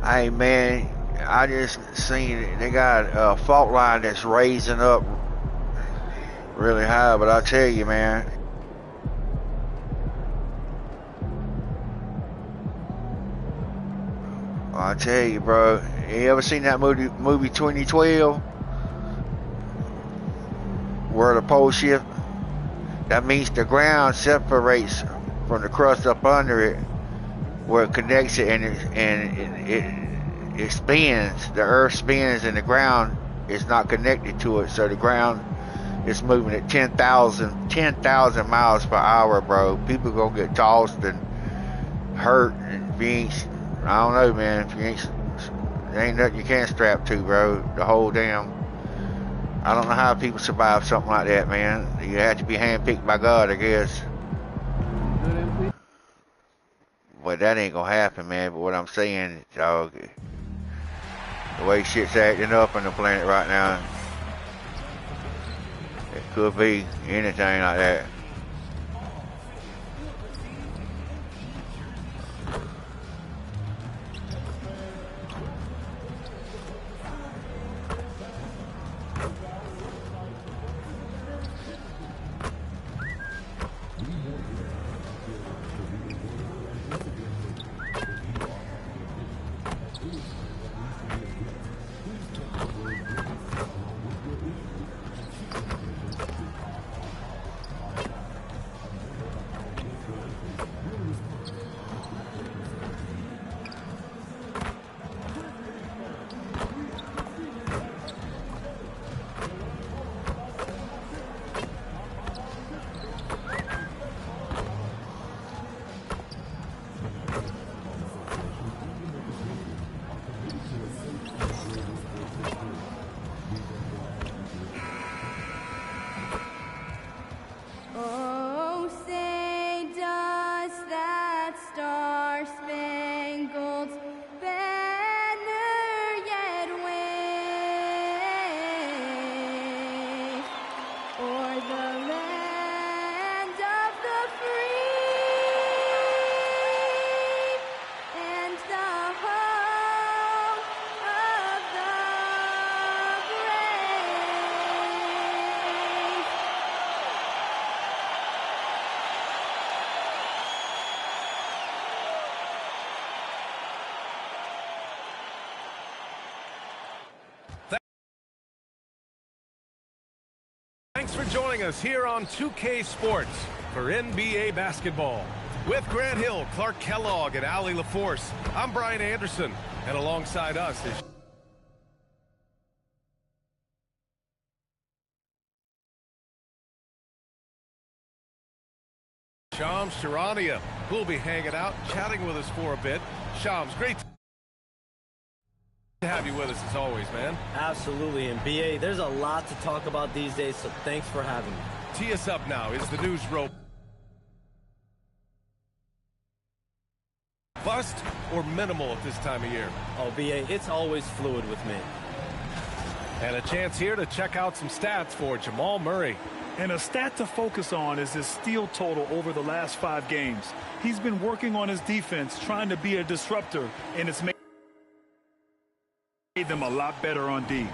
Hey man, I just seen they got a fault line that's raising up really high, but I tell you, man, I tell you, bro, you ever seen that movie 2012 where the pole shift? That means the ground separates from the crust up under it, where it connects it, and it spins. The earth spins, and the ground is not connected to it, so the ground is moving at 10,000 miles per hour, bro. People gonna get tossed and hurt, and if you ain't, I don't know, man. If you ain't, there ain't nothing you can't strap to, bro. The whole damn. I don't know how people survive something like that, man. You have to be handpicked by God, I guess. But that ain't gonna happen, man. But what I'm saying, dog, the way shit's acting up on the planet right now, it could be anything like that. Oh, say does that star-spangled banner yet wave o'er the land of the free and the home of the brave? Thanks for joining us here on 2K Sports for NBA basketball. With Grant Hill, Clark Kellogg, and Allie LaForce, I'm Brian Anderson, and alongside us is Shams Charania, who'll be hanging out, chatting with us for a bit. Shams, great to have you with us as always, man. Absolutely, and BA, there's a lot to talk about these days, so thanks for having me. Tee us up now. Is the news robust or minimal at this time of year? Oh, BA, it's always fluid with me. And a chance here to check out some stats for Jamal Murray. And a stat to focus on is his steal total over the last 5 games. He's been working on his defense, trying to be a disruptor, and it's made them a lot better on D.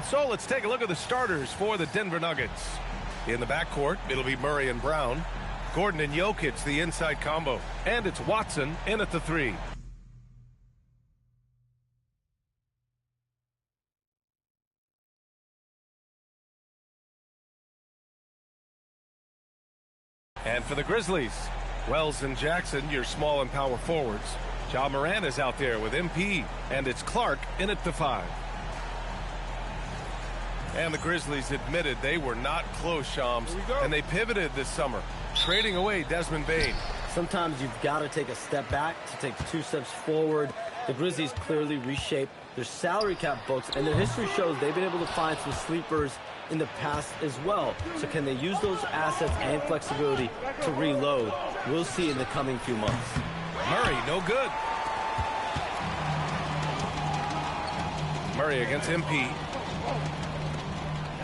And so let's take a look at the starters for the Denver Nuggets. In the backcourt, it'll be Murray and Brown. Gordon and Jokic, the inside combo. And it's Watson in at the 3. And for the Grizzlies, Wells and Jackson, your small and power forwards. Ja Morant is out there with MP, and it's Clark in at the 5. And the Grizzlies admitted they were not close, Shams, and they pivoted this summer, trading away Desmond Bane. Sometimes you've got to take a step back to take 2 steps forward. The Grizzlies clearly reshaped their salary cap books, and their history shows they've been able to find some sleepers in the past as well. So can they use those assets and flexibility to reload? We'll see in the coming few months. Murray, no good. Murray against MP.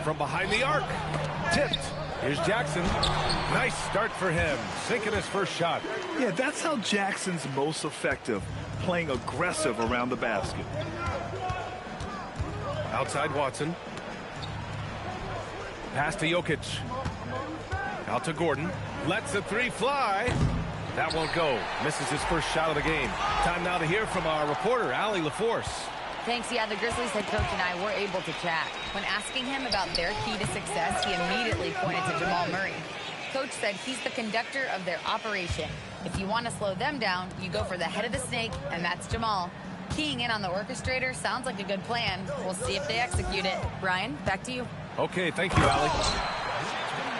From behind the arc. Tipped. Here's Jackson. Nice start for him. Sinking his first shot. Yeah, that's how Jackson's most effective, playing aggressive around the basket. Outside Watson. Pass to Jokic. Out to Gordon. Lets the 3 fly. That won't go. Misses his first shot of the game. Time now to hear from our reporter, Allie LaForce. Thanks. Yeah, the Grizzlies head coach and I were able to chat. When asking him about their key to success, he immediately pointed to Jamal Murray. Coach said he's the conductor of their operation. If you want to slow them down, you go for the head of the snake, and that's Jamal. Keying in on the orchestrator sounds like a good plan. We'll see if they execute it. Brian, back to you. Okay, thank you, Allie.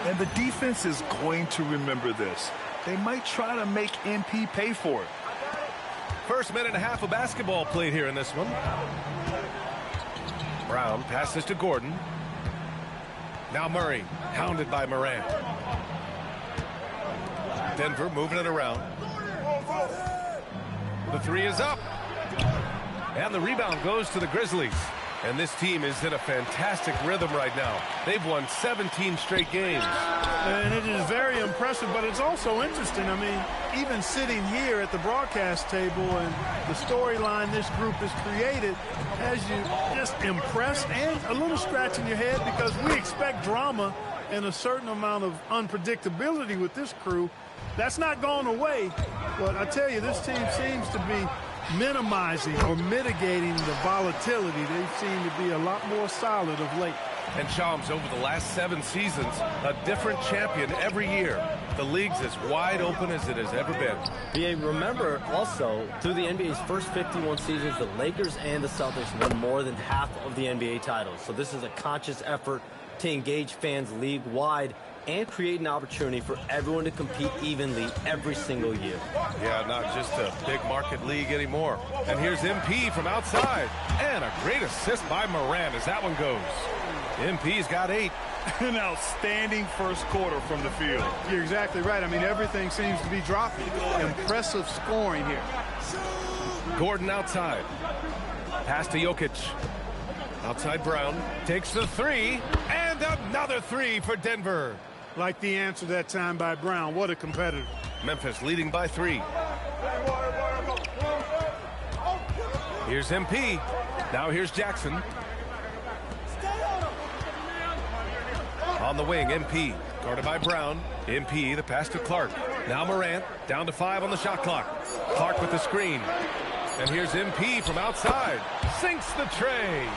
And the defense is going to remember this. They might try to make MP pay for it. First minute and a half of basketball played here in this one. Brown passes to Gordon. Now Murray, hounded by Morant. Denver moving it around. The 3 is up. And the rebound goes to the Grizzlies. And this team is in a fantastic rhythm right now. They've won 17 straight games. And it is very impressive, but it's also interesting. I mean, even sitting here at the broadcast table and the storyline this group has created has you just impressed and a little scratch in your head, because we expect drama and a certain amount of unpredictability with this crew. That's not going away, but I tell you, this team seems to be minimizing or mitigating the volatility. They seem to be a lot more solid of late. And Shams, over the last 7 seasons, a different champion every year. The league's as wide open as it has ever been. BA, remember also, through the NBA's first 51 seasons, the Lakers and the Celtics won more than half of the NBA titles. So this is a conscious effort to engage fans league-wide and create an opportunity for everyone to compete evenly every single year. Yeah, not just a big market league anymore. And here's MP from outside. And a great assist by Morant as that one goes. MP's got 8. An outstanding first quarter from the field. You're exactly right. I mean, everything seems to be dropping. Impressive scoring here. Gordon outside. Pass to Jokic. Outside Brown. Takes the 3. And another 3 for Denver. Like the answer that time by Brown. What a competitor. Memphis leading by 3. Here's MP. Now here's Jackson. On the wing, MP. Guarded by Brown. MP, the pass to Clark. Now Morant. Down to 5 on the shot clock. Clark with the screen. And here's MP from outside. Sinks the tray.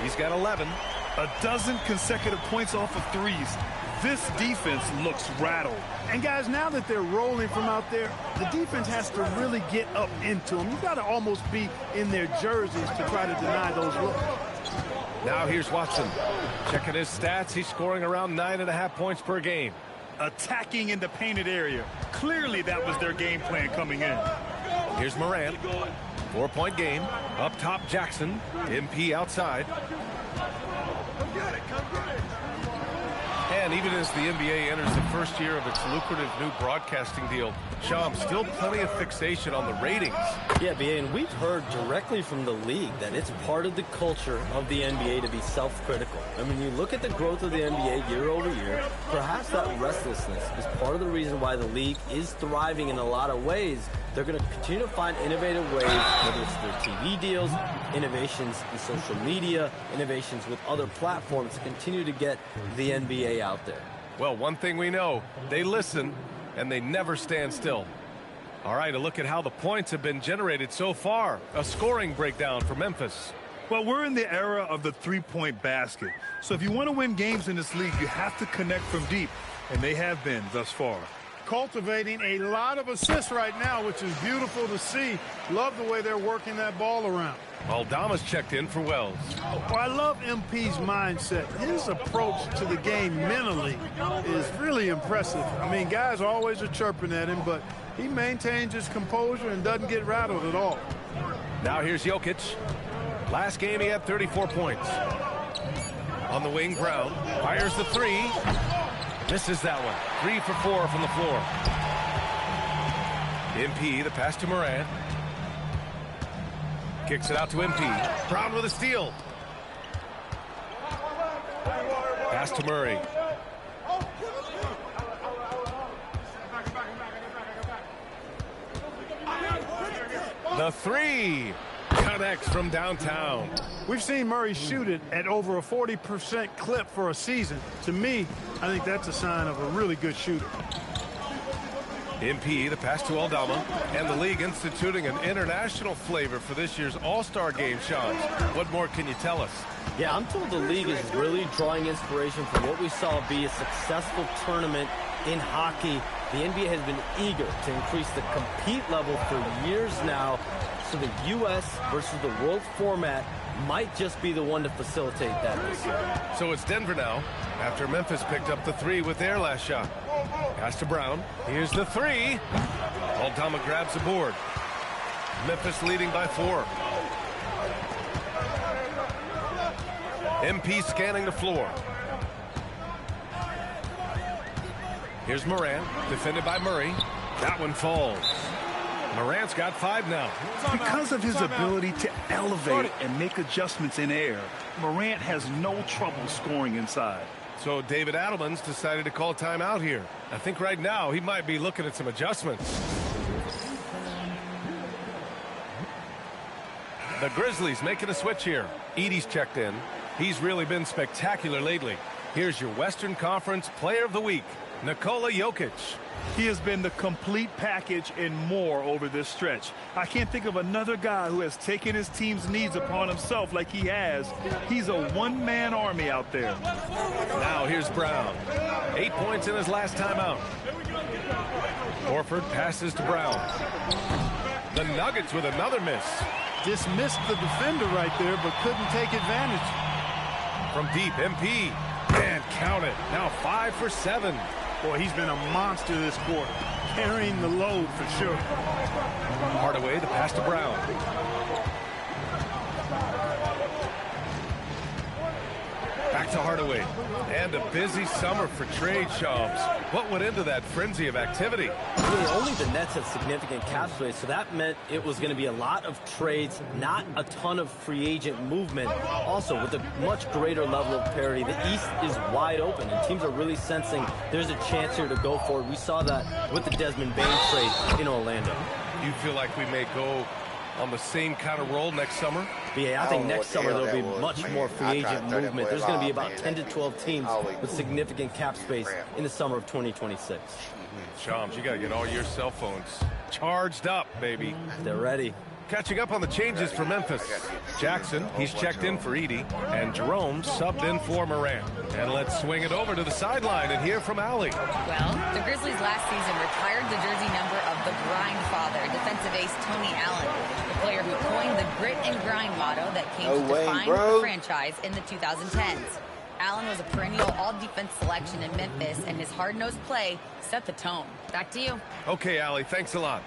He's got 11. A dozen consecutive points off of threes. This defense looks rattled. And guys, now that they're rolling from out there, the defense has to really get up into them. You've got to almost be in their jerseys to try to deny those looks. Now here's Watson. Checking his stats, he's scoring around 9.5 points per game. Attacking in the painted area. Clearly that was their game plan coming in. Here's Morant. 4-point game. Up top, Jackson. MP outside. And even as the NBA enters the first year of its lucrative new broadcasting deal, Sham, still plenty of fixation on the ratings. Yeah, BA, and we've heard directly from the league that it's part of the culture of the NBA to be self-critical. I mean, you look at the growth of the NBA year over year, perhaps that restlessness is part of the reason why the league is thriving in a lot of ways. they're going to continue to find innovative ways, whether it's their TV deals, innovations in social media, innovations with other platforms to continue to get the NBA out there. Well, one thing we know, they listen and they never stand still. All right, a look at how the points have been generated so far. A scoring breakdown for Memphis. Well, we're in the era of the three-point basket. So if you want to win games in this league, you have to connect from deep, and they have been thus far. Cultivating a lot of assists right now, which is beautiful to see. Love the way they're working that ball around. Aldama's checked in for Wells. Well, I love MP's mindset. His approach to the game mentally is really impressive. I mean, guys always are chirping at him, but he maintains his composure and doesn't get rattled at all. Now here's Jokic. Last game he had 34 points. On the wing, Brown fires the three. Misses that one. 3 for 4 from the floor. MP, the pass to Morant. Kicks it out to MP. Brown with a steal. Pass to Murray. The three connects from downtown. We've seen Murray shoot it at over a 40% clip for a season. To me, I think that's a sign of a really good shooter. MP, the pass to Aldama, and the league instituting an international flavor for this year's All-Star game, Sean. What more can you tell us? Yeah, I'm told the league is really drawing inspiration from what we saw be a successful tournament in hockey. The NBA has been eager to increase the compete level for years now, so the U.S. versus the world format might just be the one to facilitate that this year. So it's Denver now, after Memphis picked up the three with their last shot. Pass to Brown. Here's the three. Aldama grabs the board. Memphis leading by 4. MP scanning the floor. Here's Morant, defended by Murray. That one falls. Morant's got 5 now. Because of his ability to elevate and make adjustments in air, Morant has no trouble scoring inside. So David Adelman's decided to call timeout here. I think right now he might be looking at some adjustments. The Grizzlies making a switch here. Edey's checked in. He's really been spectacular lately. Here's your Western Conference Player of the Week, Nikola Jokic. He has been the complete package and more over this stretch. I can't think of another guy who has taken his team's needs upon himself like he has. He's a one-man army out there. Now here's Brown. 8 points in his last time out. Horford passes to Brown. The Nuggets with another miss. Dismissed the defender right there, but couldn't take advantage. From deep, MP. And count it. Now 5 for 7. Boy, he's been a monster this quarter, carrying the load for sure. Hardaway, the pass to Brown. Back to Hardaway. And a busy summer for trade shops. What went into that frenzy of activity? Really, only the Nets have significant cap space, so that meant it was going to be a lot of trades, not a ton of free agent movement. Also, with a much greater level of parity, the East is wide open, and teams are really sensing there's a chance here to go for it. We saw that with the Desmond Bane trade in Orlando. You feel like we may go on the same kind of roll next summer? But yeah, I think next summer there'll be much more free agent movement. There's going to be about 10 to 12 teams with significant cap space in the summer of 2026. Shams, you got to get all your cell phones charged up, baby. They're ready. Catching up on the changes for Memphis. Jackson, he's checked in for Edey, and Jerome subbed in for Morant. And let's swing it over to the sideline and hear from Allie. Well, the Grizzlies last season retired the jersey number of the grind father, defensive ace Tony Allen, the player who coined the grit and grind motto that came to define the franchise in the 2010s. Allen was a perennial all-defense selection in Memphis, and his hard-nosed play set the tone. Back to you. Okay, Allie, thanks a lot.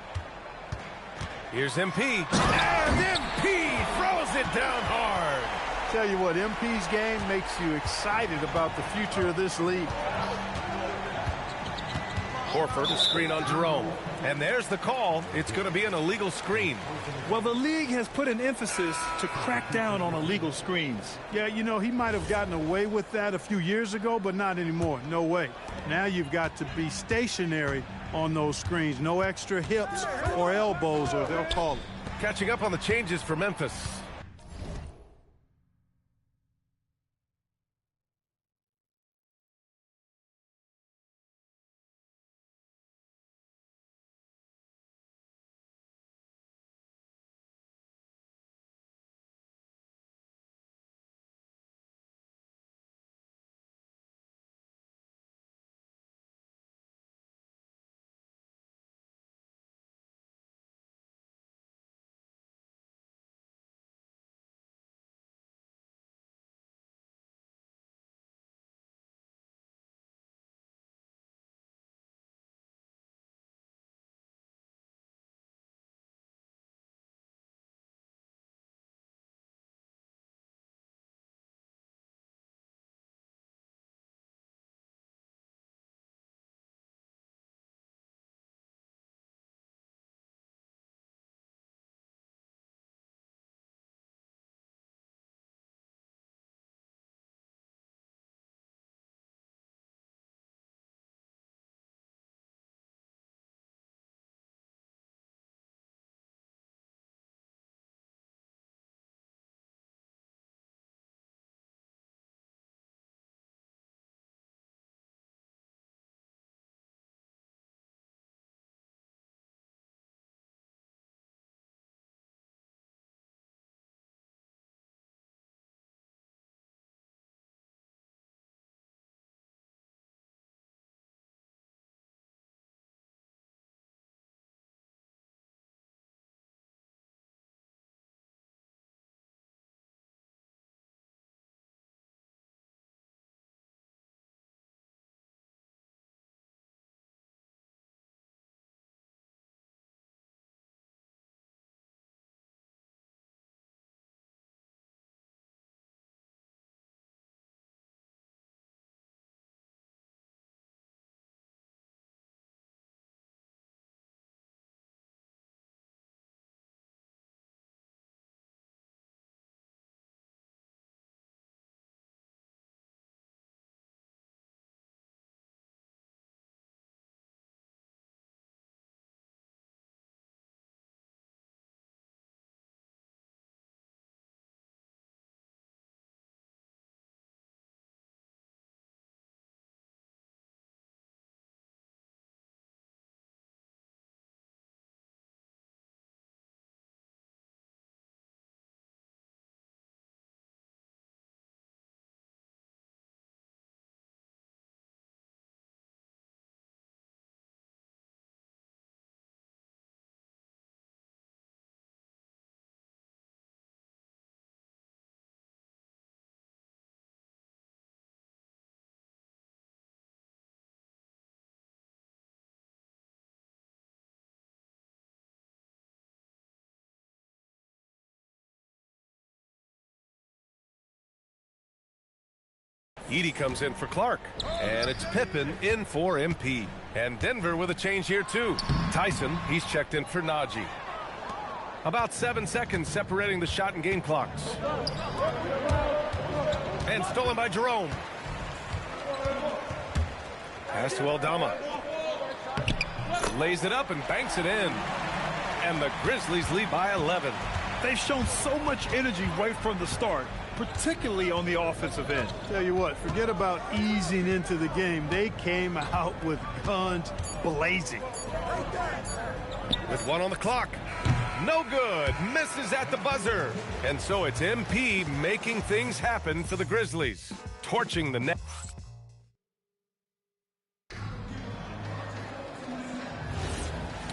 Here's MP. And MP throws it down hard. Tell you what, MP's game makes you excited about the future of this league. Horford to screen on Jerome. And there's the call. It's going to be an illegal screen. Well, the league has put an emphasis to crack down on illegal screens. Yeah, you know, he might have gotten away with that a few years ago, but not anymore. No way. Now you've got to be stationary on those screens. No extra hips or elbows, or they'll call it. Catching up on the changes for Memphis. Edey comes in for Clark. And it's Pippen in for MP. And Denver with a change here, too. Tyson, he's checked in for Najee. About 7 seconds separating the shot and game clocks. And stolen by Jerome. Pass to Aldama. Lays it up and banks it in. And the Grizzlies lead by 11. They've shown so much energy right from the start, particularly on the offensive end. Tell you what, forget about easing into the game. They came out with guns blazing. With one on the clock. No good. Misses at the buzzer. And so it's MP making things happen for the Grizzlies. Torching the net.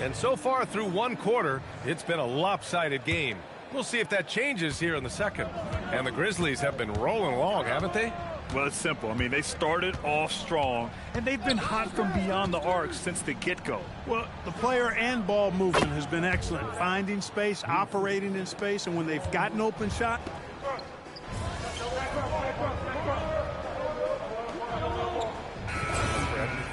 And so far through one quarter, it's been a lopsided game. We'll see if that changes here in the second. And the Grizzlies have been rolling along, haven't they? Well, it's simple. I mean, they started off strong, and they've been hot from beyond the arc since the get-go. Well, the player and ball movement has been excellent. Finding space, operating in space, and when they've got an open shot,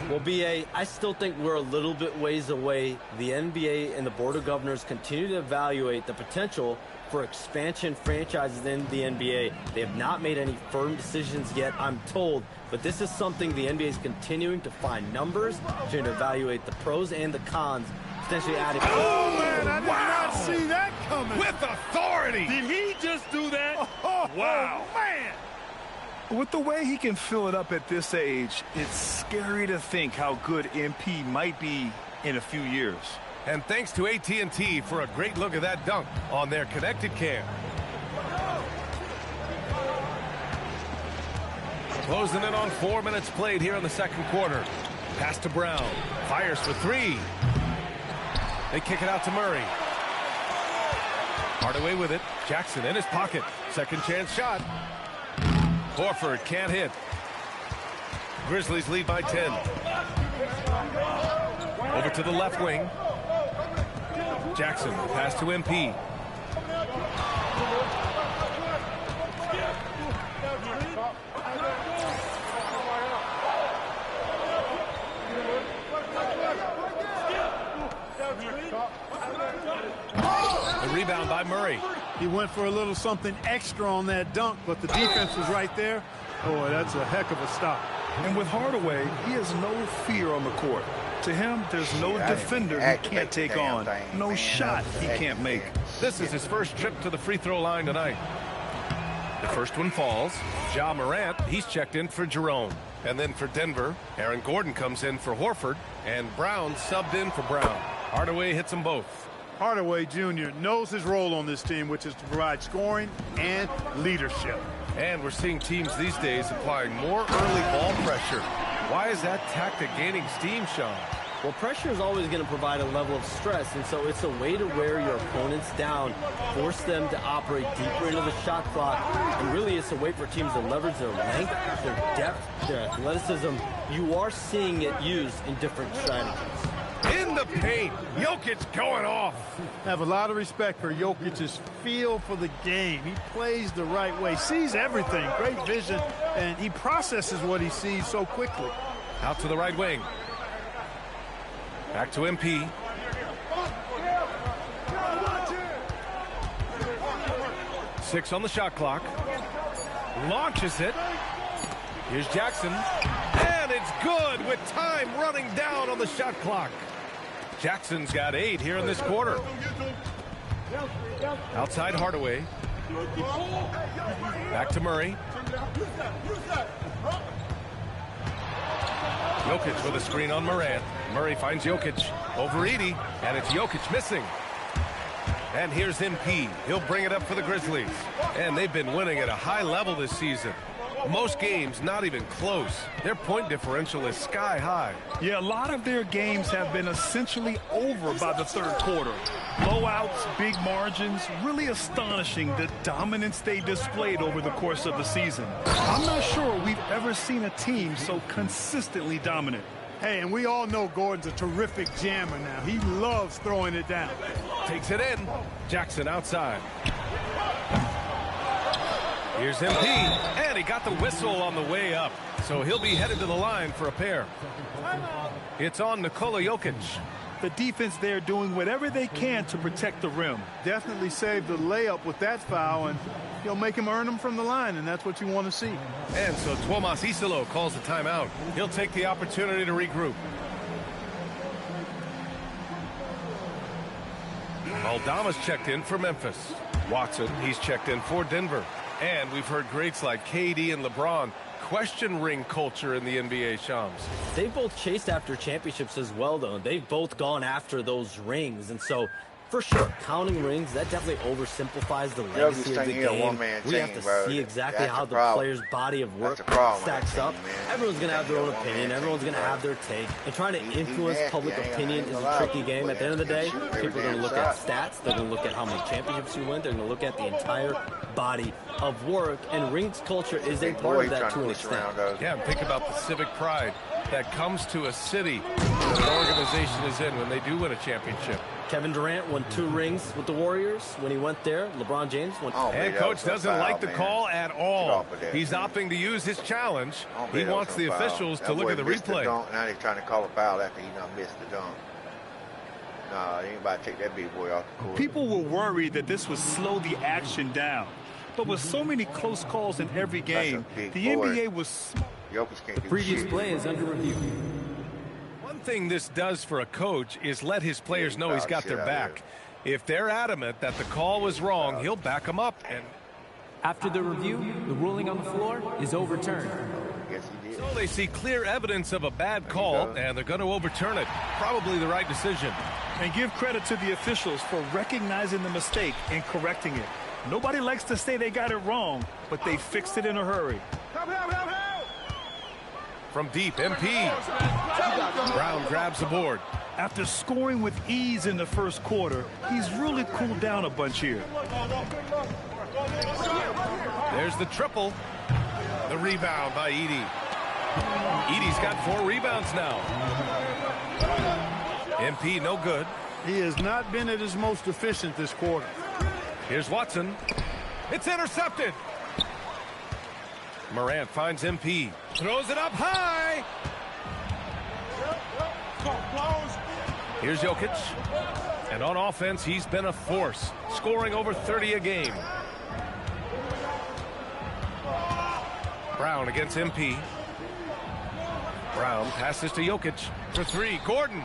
Well, BA, I still think we're a little bit ways away. The NBA and the Board of Governors continue to evaluate the potential for expansion franchises in the NBA. They have not made any firm decisions yet, I'm told, but this is something the NBA is continuing to find numbers, to evaluate the pros and the cons, potentially adding. Oh, man, I did not see that coming. With authority. Did he just do that? Wow. Man. With the way he can fill it up at this age, it's scary to think how good MP might be in a few years. And thanks to AT&T for a great look at that dunk on their connected cam. Closing in on 4 minutes played here in the second quarter. Pass to Brown. Fires for three. They kick it out to Murray. Hardaway with it. Jackson in his pocket. Second chance shot. Horford can't hit. Grizzlies lead by 10. Over to the left wing. Jackson, pass to MP. The rebound by Murray. He went for a little something extra on that dunk, but the defense was right there. Boy, that's a heck of a stop. And with Hardaway, he has no fear on the court. To him, there's no defender he can't take on, no shot he can't make. This is his first trip to the free throw line tonight. The first one falls. Ja Morant, he's checked in for Jerome. And then for Denver, Aaron Gordon comes in for Horford, and Brown subbed in for Brown. Hardaway hits them both. Hardaway Jr. knows his role on this team, which is to provide scoring and leadership. And we're seeing teams these days applying more early ball pressure. Why is that tactic gaining steam, Sean? Well, pressure is always going to provide a level of stress, and so it's a way to wear your opponents down, force them to operate deeper into the shot clock, and really it's a way for teams to leverage their length, their depth, their athleticism. You are seeing it used in different strategies. In the paint, Jokic going off. I have a lot of respect for Jokic's feel for the game. He plays the right way, sees everything, great vision, and he processes what he sees so quickly. Out to the right wing. Back to MP. Six on the shot clock. Launches it. Here's Jackson. And it's good with time running down on the shot clock. Jackson's got 8 here in this quarter. Outside Hardaway. Back to Murray. Jokic with a screen on Morant. Murray finds Jokic over Edey, and it's Jokic missing. And here's MP. He'll bring it up for the Grizzlies. And they've been winning at a high level this season. Most games not even close. Their point differential is sky high. Yeah, a lot of their games have been essentially over by the third quarter. Blowouts, big margins, really astonishing the dominance they displayed over the course of the season. I'm not sure we've ever seen a team so consistently dominant. Hey, and we all know Gordon's a terrific jammer now. He loves throwing it down. Takes it in. Jackson outside. Here's MP, and he got the whistle on the way up, so he'll be headed to the line for a pair. It's on Nikola Jokic. The defense there doing whatever they can to protect the rim. Definitely saved the layup with that foul, and he'll make him earn them from the line, and that's what you want to see. And so Tuomas Isalo calls the timeout. He'll take the opportunity to regroup. Aldama's checked in for Memphis. Watson, he's checked in for Denver. And we've heard greats like KD and LeBron question ring culture in the NBA, Shams. They've both chased after championships as well, though. They've both gone after those rings. And so, for sure, counting rings, that definitely oversimplifies the legacy of the game. We have to see exactly how the player's body of work stacks up. Everyone's going to have their own opinion. Everyone's going to have their take. And trying to influence public opinion is a tricky game. At the end of the day, people are going to look at stats. They're going to look at how many championships you win. They're going to look at the entire body of work. And rings culture is a part of that to an extent. Yeah, and think about the civic pride. that comes to a city that an organization is in when they do win a championship. Kevin Durant won 2 rings with the Warriors. When he went there, LeBron James won. And coach doesn't like the call at all. He's opting to use his challenge. He wants the officials to look at the replay. Now they're trying to call a foul after he done missed the dunk. Nah, anybody take that big boy off the court. People were worried that this would slow the action down. But with so many close calls in every game, the NBA was... The previous play is under review. One thing this does for a coach is let his players know he's got their back. If they're adamant that the call was wrong, he'll back them up. And after the review, the ruling on the floor is overturned. Yes, he did. So they see clear evidence of a bad call, and they're going to overturn it. Probably the right decision. And give credit to the officials for recognizing the mistake and correcting it. Nobody likes to say they got it wrong, but they fixed it in a hurry. From deep, MP. Brown grabs the board. After scoring with ease in the first quarter, he's really cooled down a bunch here. There's the triple. The rebound by Edey. Edey's got 4 rebounds now. MP no good. He has not been at his most efficient this quarter. Here's Watson. It's intercepted. Morant finds MP. Throws it up high. Here's Jokic. And on offense, he's been a force, scoring over 30 a game. Brown against MP. Brown passes to Jokic for 3. Gordon.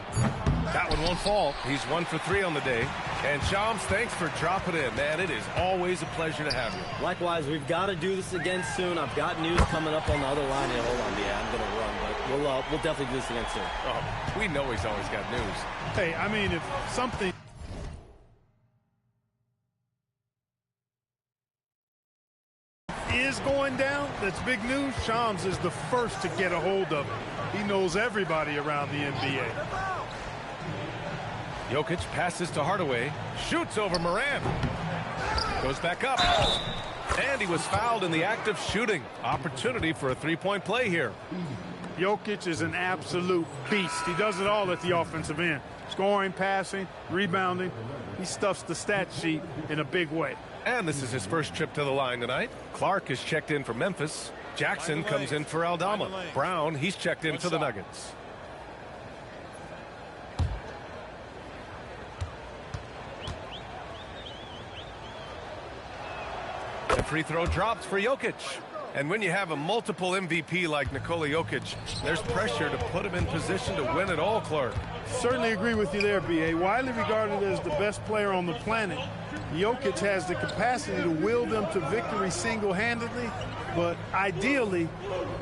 That one won't fall. He's 1 for 3 on the day. And Shams, thanks for dropping in, man. It is always a pleasure to have you. Likewise, we've got to do this again soon. I've got news coming up on the other line. Yeah, hold on, yeah, I'm going to run, but we'll definitely do this again soon. Oh, we know he's always got news. Hey, I mean, if something is going down, that's big news. Shams is the first to get a hold of it. He knows everybody around the NBA. Jokic passes to Hardaway, shoots over Morant, goes back up, and he was fouled in the act of shooting. Opportunity for a 3-point play here. Jokic is an absolute beast. He does it all at the offensive end. Scoring, passing, rebounding. He stuffs the stat sheet in a big way. And this is his first trip to the line tonight. Clark is checked in for Memphis. Jackson comes in for Aldama. Brown, he's checked in for the Nuggets. The free throw drops for Jokic. And when you have a multiple MVP like Nikola Jokic, there's pressure to put him in position to win it all, Clark. Certainly agree with you there, B.A. Widely regarded as the best player on the planet, Jokic has the capacity to will them to victory single-handedly, but ideally,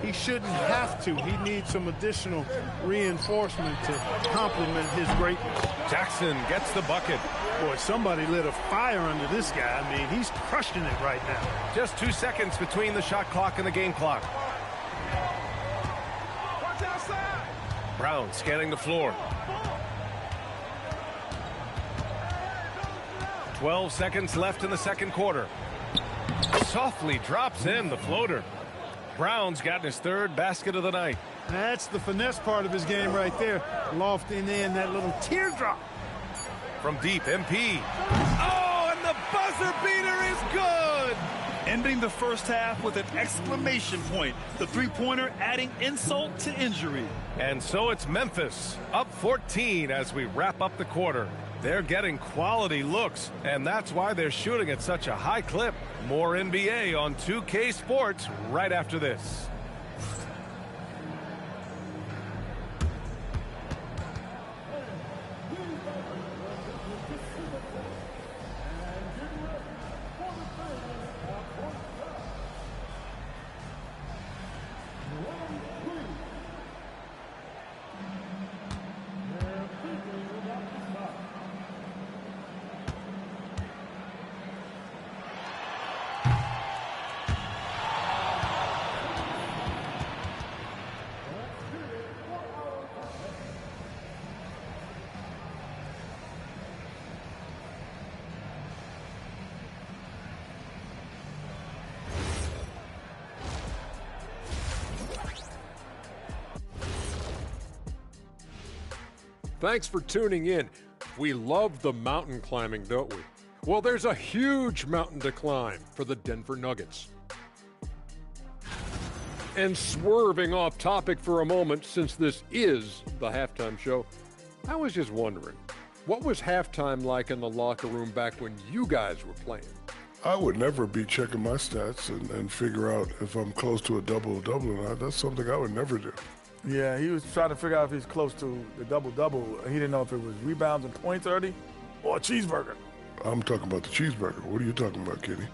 he shouldn't have to. He needs some additional reinforcement to complement his greatness. Jackson gets the bucket. Boy, somebody lit a fire under this guy. I mean, he's crushing it right now. Just 2 seconds between the shot clock and the game clock. Brown scanning the floor. 12 seconds left in the second quarter. Softly drops in the floater. Brown's gotten his 3rd basket of the night. That's the finesse part of his game right there. Lofting in that little teardrop. From deep, MP. Oh, and the buzzer beater is good! Ending the first half with an exclamation point. The 3-pointer adding insult to injury. And so it's Memphis, up 14 as we wrap up the quarter. They're getting quality looks, and that's why they're shooting at such a high clip. More NBA on 2K Sports right after this. Thanks for tuning in. We love the mountain climbing, don't we? Well, there's a huge mountain to climb for the Denver Nuggets. And swerving off topic for a moment, since this is the halftime show, I was just wondering, what was halftime like in the locker room back when you guys were playing? I would never be checking my stats and figure out if I'm close to a double-double or not. That's something I would never do. Yeah, he was trying to figure out if he's close to the double-double. He didn't know if it was rebounds and points, Ernie, or a cheeseburger. I'm talking about the cheeseburger. What are you talking about, Kenny?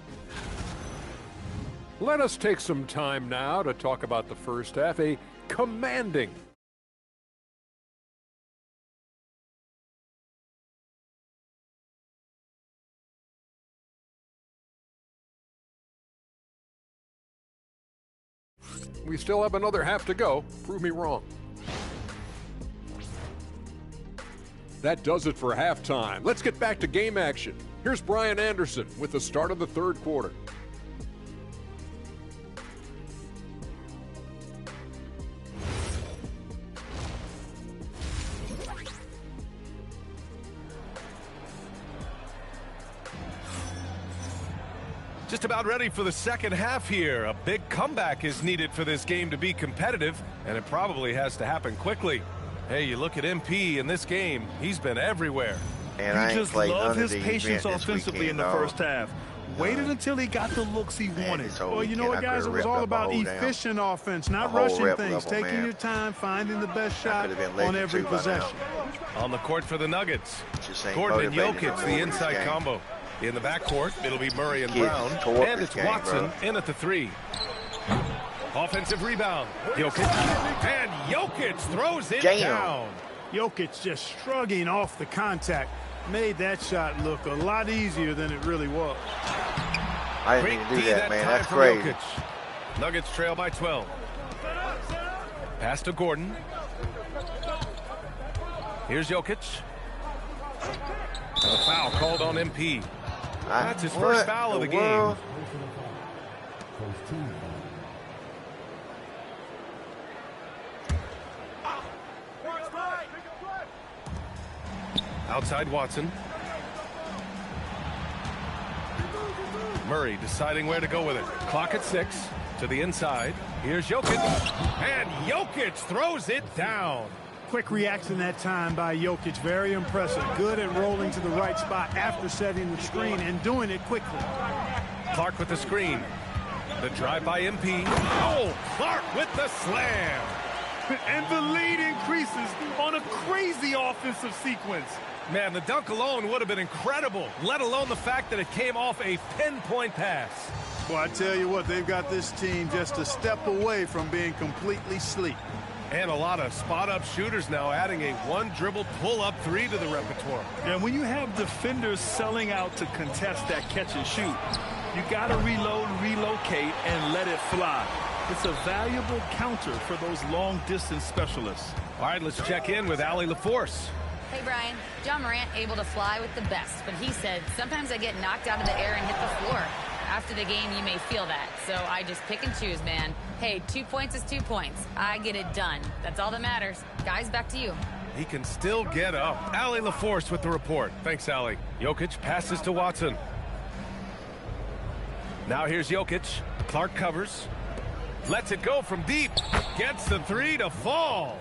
Let us take some time now to talk about the first half, a commanding We still have another half to go. Prove me wrong. That does it for halftime. Let's get back to game action. Here's Brian Anderson with the start of the third quarter. Just about ready for the second half here. A big comeback is needed for this game to be competitive, and it probably has to happen quickly. Hey, you look at MP in this game, he's been everywhere. And you just love his patience offensively in the first half. Waited until he got the looks he wanted. Well, you know what, guys? It was all about efficient offense, not rushing things, taking your time, finding the best shot on every possession. On the court for the Nuggets, Gordon and Jokic, the inside combo. In the backcourt, it'll be Murray and Brown, and it's Watson in at the three. Offensive rebound, Jokic, and Jokic throws it down. Jokic just shrugging off the contact. Made that shot look a lot easier than it really was. I didn't need to do that, man. That's crazy. Jokic. Nuggets trail by 12. Pass to Gordon. Here's Jokic. A foul called on MP. That's his first foul of the game. Outside Watson. Murray deciding where to go with it. Clock at 6 to the inside. Here's Jokic. And Jokic throws it down. Quick reaction that time by Jokic. Very impressive. Good at rolling to the right spot after setting the screen and doing it quickly. Clark with the screen. The drive by MP. Oh, Clark with the slam. And the lead increases on a crazy offensive sequence. Man, the dunk alone would have been incredible, let alone the fact that it came off a pinpoint pass. Well, I tell you what, they've got this team just a step away from being completely asleep. And a lot of spot-up shooters now adding a one-dribble pull-up three to the repertoire. And when you have defenders selling out to contest that catch and shoot, you got to reload, relocate, and let it fly. It's a valuable counter for those long-distance specialists. All right, let's check in with Allie LaForce. Hey, Brian. John Morant able to fly with the best, but he said, sometimes I get knocked out of the air and hit the floor. After the game, you may feel that, so I just pick and choose, man. Hey, 2 points is 2 points. I get it done. That's all that matters. Guys, back to you. He can still get up. Allie LaForce with the report. Thanks, Allie. Jokic passes to Watson. Now here's Jokic. Clark covers. Lets it go from deep. Gets the three to fall.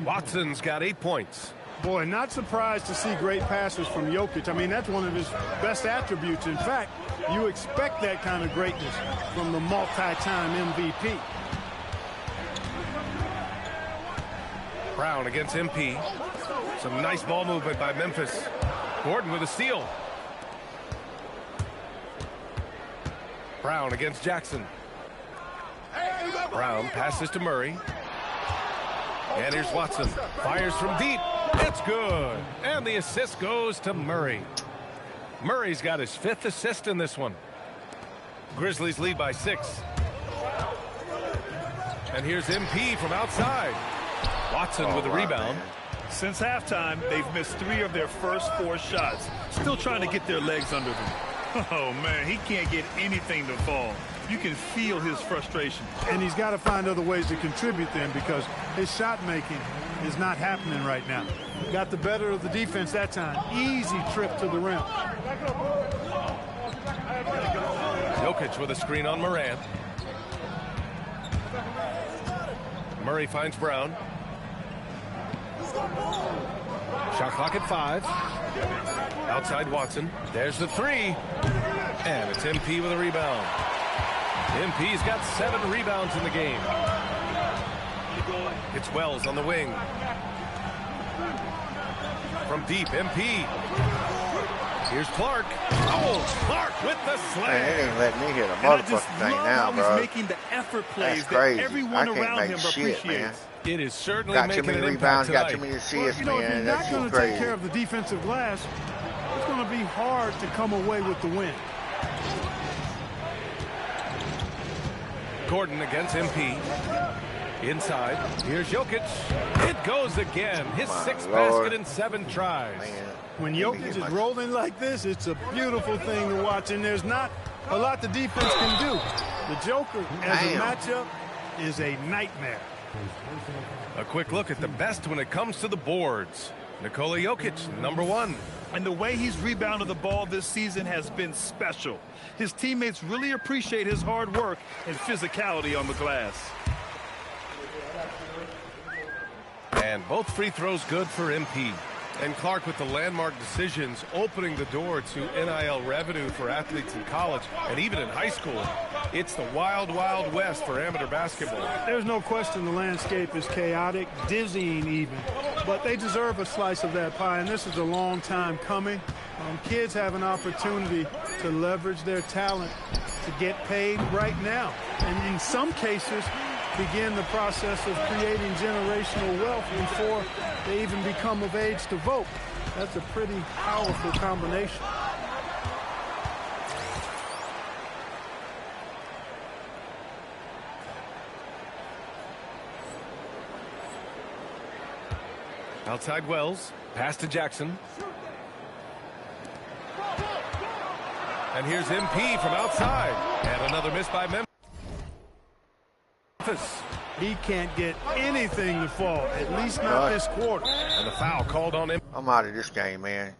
Watson's got 8 points. Boy, not surprised to see great passes from Jokic. I mean, that's one of his best attributes. In fact, you expect that kind of greatness from the multi-time MVP. Brown against MP. Some nice ball movement by Memphis. Gordon with a steal. Brown against Jackson. Brown passes to Murray. And here's Watson. Fires from deep. It's good. And the assist goes to Murray. Murray's got his 5th assist in this one. Grizzlies lead by 6. And here's MP from outside. Watson with the rebound. Since halftime, they've missed 3 of their first 4 shots. Still trying to get their legs under them. Oh, man, he can't get anything to fall. You can feel his frustration. And he's got to find other ways to contribute then, because his shot making is not happening right now. Got the better of the defense that time. Easy trip to the rim. Jokic with a screen on Morant. Murray finds Brown. Shot clock at 5. Outside Watson. There's the 3. And it's MP with a rebound. MP's got 7 rebounds in the game. It's Wells on the wing. From deep, MP. Here's Clark. Oh, Clark with the slam. Man, they ain't letting me hit a And I just motherfucking thing love now, how bro. he's making the effort plays That's crazy. that everyone I can't around make him shit, appreciates. man. It is certainly Got too making many an rebounds, impact got too tonight. many assists, You know, if man. you're That's not going too to take crazy. care of the defensive glass, it's going to be hard to come away with the win. Gordon against MP. Inside. Here's Jokic. It goes again. His My 6th Lord. basket in 7 tries. Man, When let me Jokic get is my- rolling like this, it's a beautiful thing to watch, and there's not a lot the defense can do. The Joker, as a Damn. matchup, is a nightmare. A quick look at the best when it comes to the boards. Nikola Jokic, number 1. And the way he's rebounded the ball this season has been special. His teammates really appreciate his hard work and physicality on the glass. And both free throws good for MP. And Clark with the landmark decisions opening the door to NIL revenue for athletes in college and even in high school. It's the wild, wild west for amateur basketball. There's no question the landscape is chaotic, dizzying even, but they deserve a slice of that pie, and this is a long time coming. Kids have an opportunity to leverage their talent to get paid right now, and in some cases begin the process of creating generational wealth before they even become of age to vote. That's a pretty powerful combination. Outside Wells. Pass to Jackson. And here's MP from outside. And another miss by Memphis. He can't get anything to fall, at least not this quarter. And the foul called on him. I'm out of this game, man.